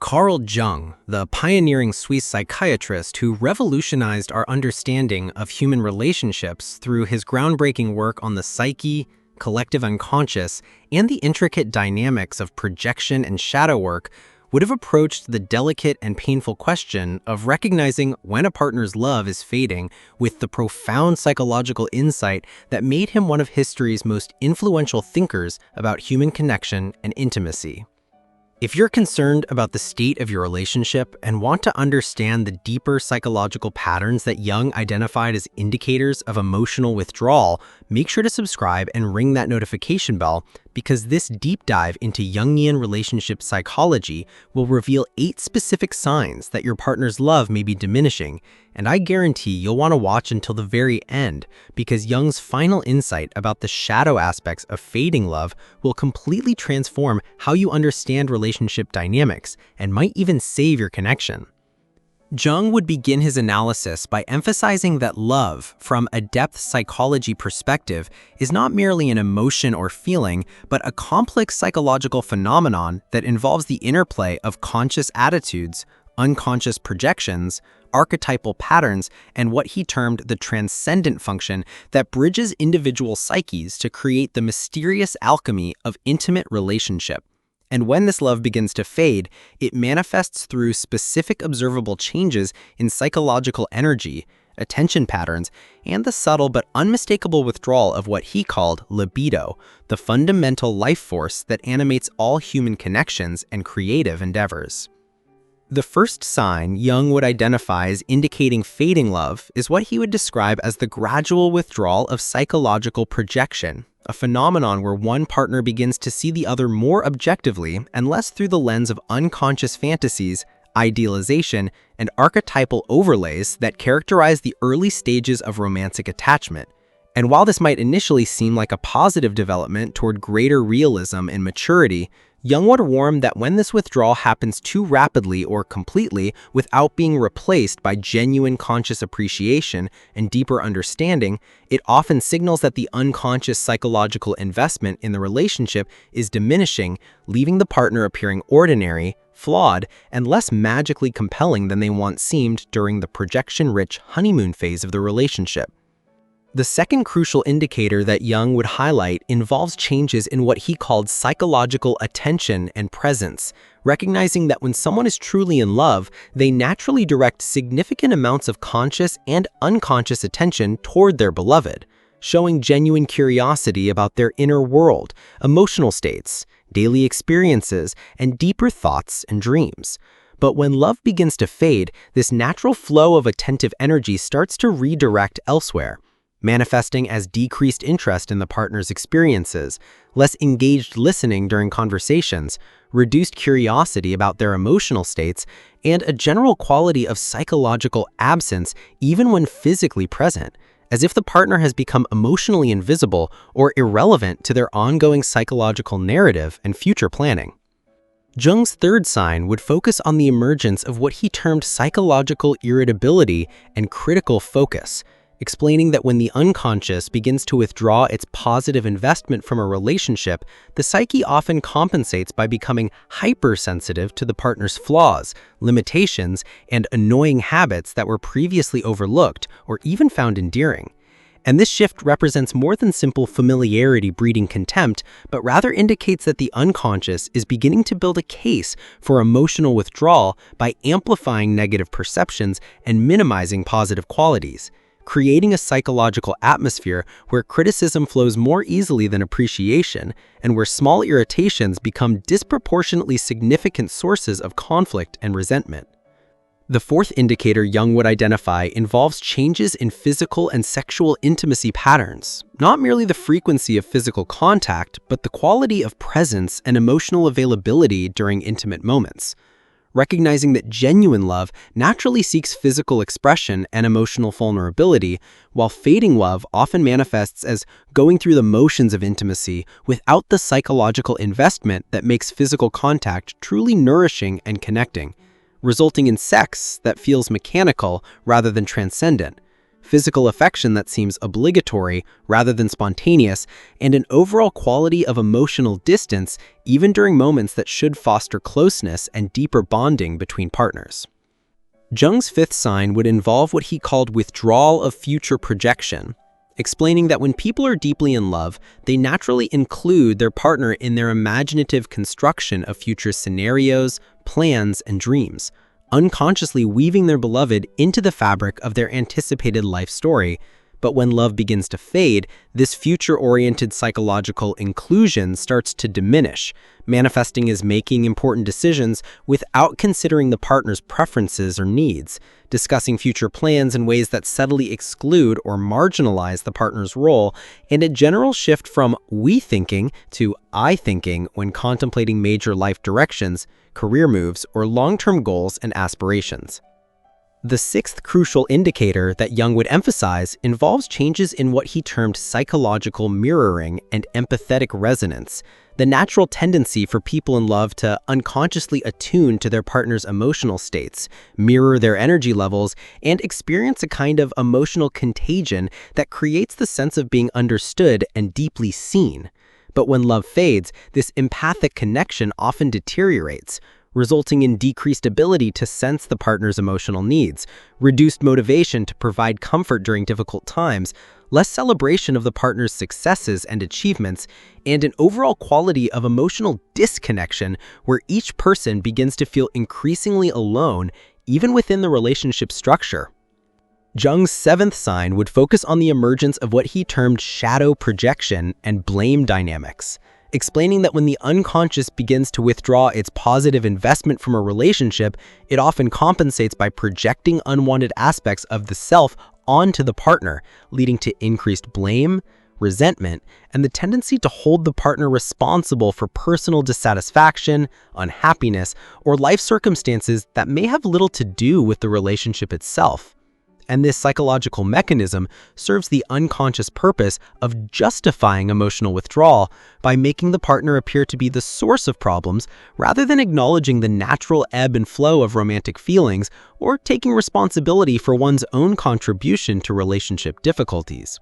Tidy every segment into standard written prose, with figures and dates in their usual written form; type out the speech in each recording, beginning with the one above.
Carl Jung, the pioneering Swiss psychiatrist who revolutionized our understanding of human relationships through his groundbreaking work on the psyche, collective unconscious, and the intricate dynamics of projection and shadow work, would have approached the delicate and painful question of recognizing when a partner's love is fading with the profound psychological insight that made him one of history's most influential thinkers about human connection and intimacy. If you're concerned about the state of your relationship and want to understand the deeper psychological patterns that Jung identified as indicators of emotional withdrawal, make sure to subscribe and ring that notification bell, because this deep dive into Jungian relationship psychology will reveal 8 specific signs that your partner's love may be diminishing, and I guarantee you'll want to watch until the very end, because Jung's final insight about the shadow aspects of fading love will completely transform how you understand relationship dynamics and might even save your connection. Jung would begin his analysis by emphasizing that love, from a depth psychology perspective, is not merely an emotion or feeling, but a complex psychological phenomenon that involves the interplay of conscious attitudes, unconscious projections, archetypal patterns, and what he termed the transcendent function that bridges individual psyches to create the mysterious alchemy of intimate relationship. And when this love begins to fade, it manifests through specific observable changes in psychological energy, attention patterns, and the subtle but unmistakable withdrawal of what he called libido, the fundamental life force that animates all human connections and creative endeavors. The first sign Jung would identify as indicating fading love is what he would describe as the gradual withdrawal of psychological projection, a phenomenon where one partner begins to see the other more objectively and less through the lens of unconscious fantasies, idealization, and archetypal overlays that characterize the early stages of romantic attachment. And while this might initially seem like a positive development toward greater realism and maturity, Jung would warn that when this withdrawal happens too rapidly or completely without being replaced by genuine conscious appreciation and deeper understanding, it often signals that the unconscious psychological investment in the relationship is diminishing, leaving the partner appearing ordinary, flawed, and less magically compelling than they once seemed during the projection-rich honeymoon phase of the relationship. The second crucial indicator that Jung would highlight involves changes in what he called psychological attention and presence, recognizing that when someone is truly in love, they naturally direct significant amounts of conscious and unconscious attention toward their beloved, showing genuine curiosity about their inner world, emotional states, daily experiences, and deeper thoughts and dreams. But when love begins to fade, this natural flow of attentive energy starts to redirect elsewhere, manifesting as decreased interest in the partner's experiences, less engaged listening during conversations, reduced curiosity about their emotional states, and a general quality of psychological absence even when physically present, as if the partner has become emotionally invisible or irrelevant to their ongoing psychological narrative and future planning. Jung's third sign would focus on the emergence of what he termed psychological irritability and critical focus, explaining that when the unconscious begins to withdraw its positive investment from a relationship, the psyche often compensates by becoming hypersensitive to the partner's flaws, limitations, and annoying habits that were previously overlooked or even found endearing. And this shift represents more than simple familiarity breeding contempt, but rather indicates that the unconscious is beginning to build a case for emotional withdrawal by amplifying negative perceptions and minimizing positive qualities, creating a psychological atmosphere where criticism flows more easily than appreciation, and where small irritations become disproportionately significant sources of conflict and resentment. The fourth indicator Jung would identify involves changes in physical and sexual intimacy patterns, not merely the frequency of physical contact, but the quality of presence and emotional availability during intimate moments. Recognizing that genuine love naturally seeks physical expression and emotional vulnerability, while fading love often manifests as going through the motions of intimacy without the psychological investment that makes physical contact truly nourishing and connecting, resulting in sex that feels mechanical rather than transcendent. physical affection that seems obligatory rather than spontaneous, and an overall quality of emotional distance even during moments that should foster closeness and deeper bonding between partners. Jung's fifth sign would involve what he called withdrawal of future projection, explaining that when people are deeply in love, they naturally include their partner in their imaginative construction of future scenarios, plans, and dreams, unconsciously weaving their beloved into the fabric of their anticipated life story. But when love begins to fade, this future-oriented psychological inclusion starts to diminish, manifesting as making important decisions without considering the partner's preferences or needs, discussing future plans in ways that subtly exclude or marginalize the partner's role, and a general shift from we thinking to I thinking when contemplating major life directions, career moves, or long-term goals and aspirations. The sixth crucial indicator that Jung would emphasize involves changes in what he termed psychological mirroring and empathetic resonance, the natural tendency for people in love to unconsciously attune to their partner's emotional states, mirror their energy levels, and experience a kind of emotional contagion that creates the sense of being understood and deeply seen. But when love fades, this empathic connection often deteriorates, resulting in decreased ability to sense the partner's emotional needs, reduced motivation to provide comfort during difficult times, less celebration of the partner's successes and achievements, and an overall quality of emotional disconnection where each person begins to feel increasingly alone, even within the relationship structure. Jung's seventh sign would focus on the emergence of what he termed shadow projection and blame dynamics, explaining that when the unconscious begins to withdraw its positive investment from a relationship, it often compensates by projecting unwanted aspects of the self onto the partner, leading to increased blame, resentment, and the tendency to hold the partner responsible for personal dissatisfaction, unhappiness, or life circumstances that may have little to do with the relationship itself. And this psychological mechanism serves the unconscious purpose of justifying emotional withdrawal by making the partner appear to be the source of problems rather than acknowledging the natural ebb and flow of romantic feelings or taking responsibility for one's own contribution to relationship difficulties.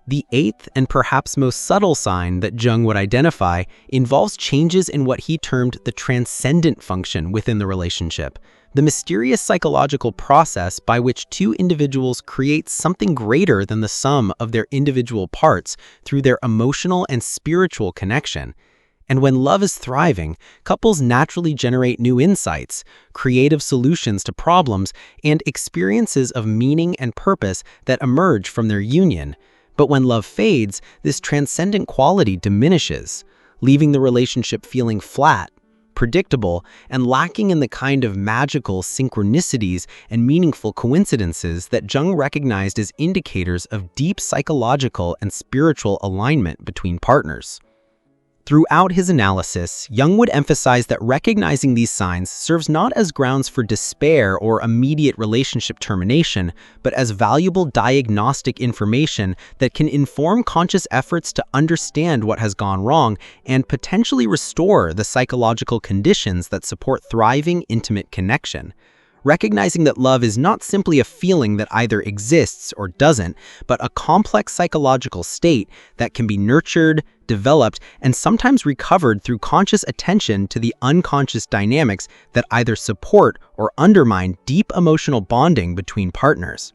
The eighth and perhaps most subtle sign that Jung would identify involves changes in what he termed the transcendent function within the relationship, the mysterious psychological process by which two individuals create something greater than the sum of their individual parts through their emotional and spiritual connection. And when love is thriving, couples naturally generate new insights, creative solutions to problems, and experiences of meaning and purpose that emerge from their union. But when love fades, this transcendent quality diminishes, leaving the relationship feeling flat, predictable, and lacking in the kind of magical synchronicities and meaningful coincidences that Jung recognized as indicators of deep psychological and spiritual alignment between partners. Throughout his analysis, Jung would emphasize that recognizing these signs serves not as grounds for despair or immediate relationship termination, but as valuable diagnostic information that can inform conscious efforts to understand what has gone wrong and potentially restore the psychological conditions that support thriving, intimate connection. Recognizing that love is not simply a feeling that either exists or doesn't, but a complex psychological state that can be nurtured, developed, and sometimes recovered through conscious attention to the unconscious dynamics that either support or undermine deep emotional bonding between partners.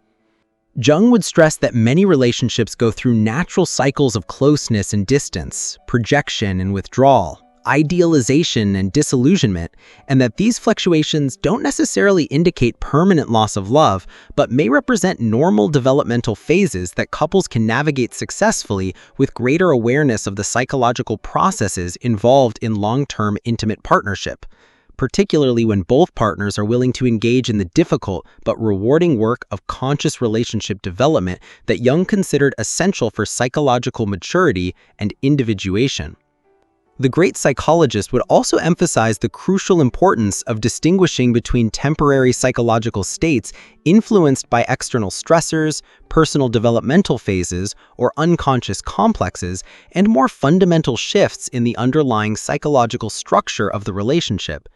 Jung would stress that many relationships go through natural cycles of closeness and distance, projection and withdrawal, idealization and disillusionment, and that these fluctuations don't necessarily indicate permanent loss of love, but may represent normal developmental phases that couples can navigate successfully with greater awareness of the psychological processes involved in long-term intimate partnership, particularly when both partners are willing to engage in the difficult but rewarding work of conscious relationship development that Jung considered essential for psychological maturity and individuation. The great psychologist would also emphasize the crucial importance of distinguishing between temporary psychological states influenced by external stressors, personal developmental phases, or unconscious complexes, and more fundamental shifts in the underlying psychological structure of the relationship.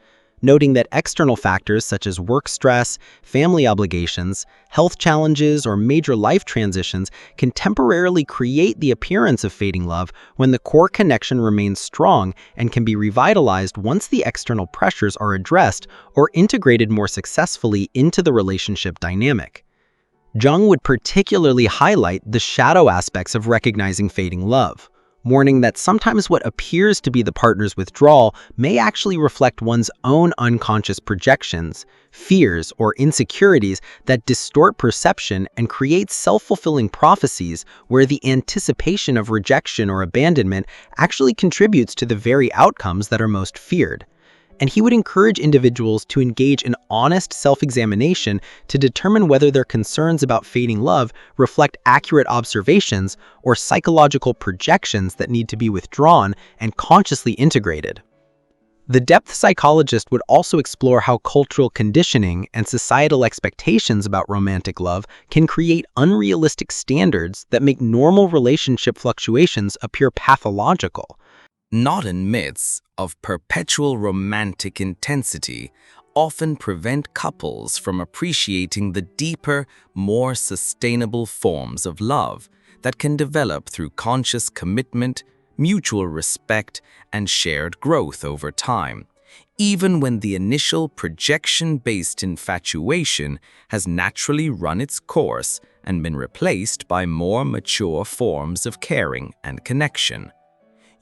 noting that external factors such as work stress, family obligations, health challenges, or major life transitions can temporarily create the appearance of fading love when the core connection remains strong and can be revitalized once the external pressures are addressed or integrated more successfully into the relationship dynamic. Jung would particularly highlight the shadow aspects of recognizing fading love, warning that sometimes what appears to be the partner's withdrawal may actually reflect one's own unconscious projections, fears, or insecurities that distort perception and create self-fulfilling prophecies where the anticipation of rejection or abandonment actually contributes to the very outcomes that are most feared. And he would encourage individuals to engage in honest self-examination to determine whether their concerns about fading love reflect accurate observations or psychological projections that need to be withdrawn and consciously integrated. The depth psychologist would also explore how cultural conditioning and societal expectations about romantic love can create unrealistic standards that make normal relationship fluctuations appear pathological. Not in myths of perpetual romantic intensity often prevent couples from appreciating the deeper, more sustainable forms of love that can develop through conscious commitment, mutual respect, and shared growth over time, even when the initial projection-based infatuation has naturally run its course and been replaced by more mature forms of caring and connection.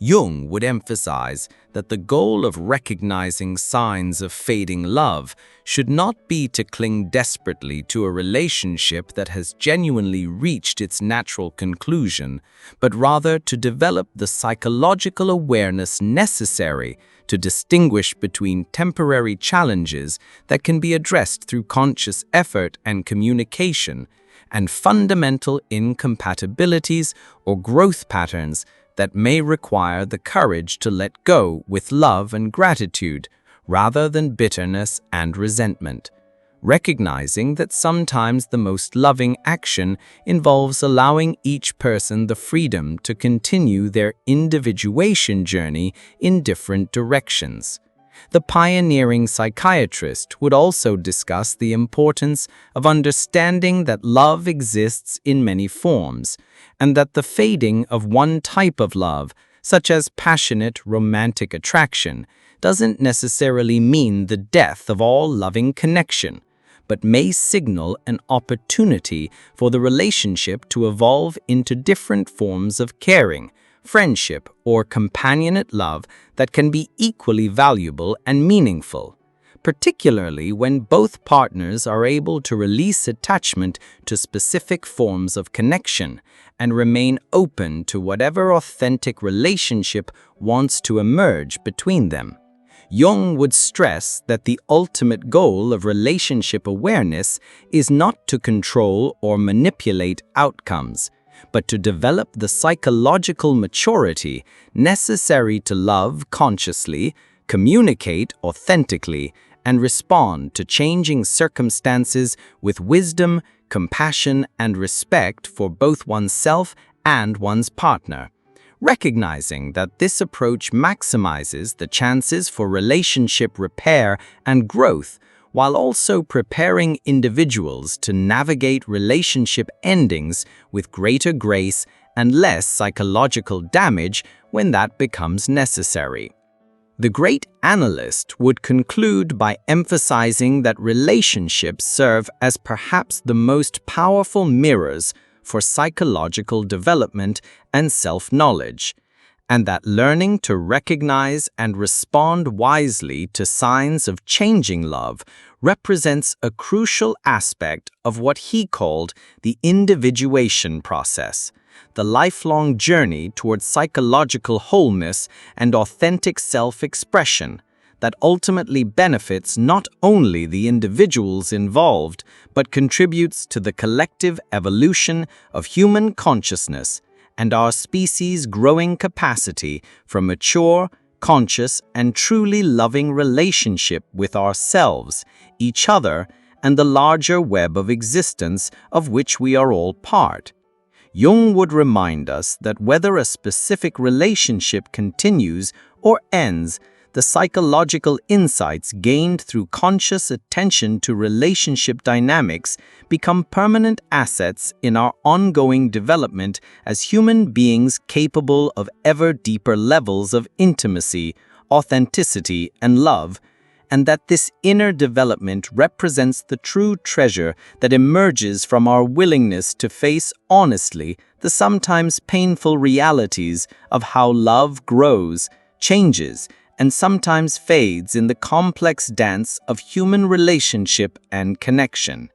Jung would emphasize that the goal of recognizing signs of fading love should not be to cling desperately to a relationship that has genuinely reached its natural conclusion, but rather to develop the psychological awareness necessary to distinguish between temporary challenges that can be addressed through conscious effort and communication, and fundamental incompatibilities or growth patterns that may require the courage to let go with love and gratitude, rather than bitterness and resentment. Recognizing that sometimes the most loving action involves allowing each person the freedom to continue their individuation journey in different directions. The pioneering psychiatrist would also discuss the importance of understanding that love exists in many forms, and that the fading of one type of love, such as passionate romantic attraction, doesn't necessarily mean the death of all loving connection, but may signal an opportunity for the relationship to evolve into different forms of caring, friendship, or companionate love that can be equally valuable and meaningful, particularly when both partners are able to release attachment to specific forms of connection and remain open to whatever authentic relationship wants to emerge between them. Jung would stress that the ultimate goal of relationship awareness is not to control or manipulate outcomes, but to develop the psychological maturity necessary to love consciously, communicate authentically, and respond to changing circumstances with wisdom, compassion, and respect for both oneself and one's partner. Recognizing that this approach maximizes the chances for relationship repair and growth, while also preparing individuals to navigate relationship endings with greater grace and less psychological damage when that becomes necessary. The great analyst would conclude by emphasizing that relationships serve as perhaps the most powerful mirrors for psychological development and self-knowledge, and that learning to recognize and respond wisely to signs of changing love represents a crucial aspect of what he called the individuation process, the lifelong journey towards psychological wholeness and authentic self-expression that ultimately benefits not only the individuals involved, but contributes to the collective evolution of human consciousness and our species' growing capacity for mature, conscious, and truly loving relationship with ourselves, each other, and the larger web of existence of which we are all part. Jung would remind us that whether a specific relationship continues or ends, the psychological insights gained through conscious attention to relationship dynamics become permanent assets in our ongoing development as human beings capable of ever deeper levels of intimacy, authenticity, and love, and that this inner development represents the true treasure that emerges from our willingness to face honestly the sometimes painful realities of how love grows, changes, and sometimes fades in the complex dance of human relationship and connection.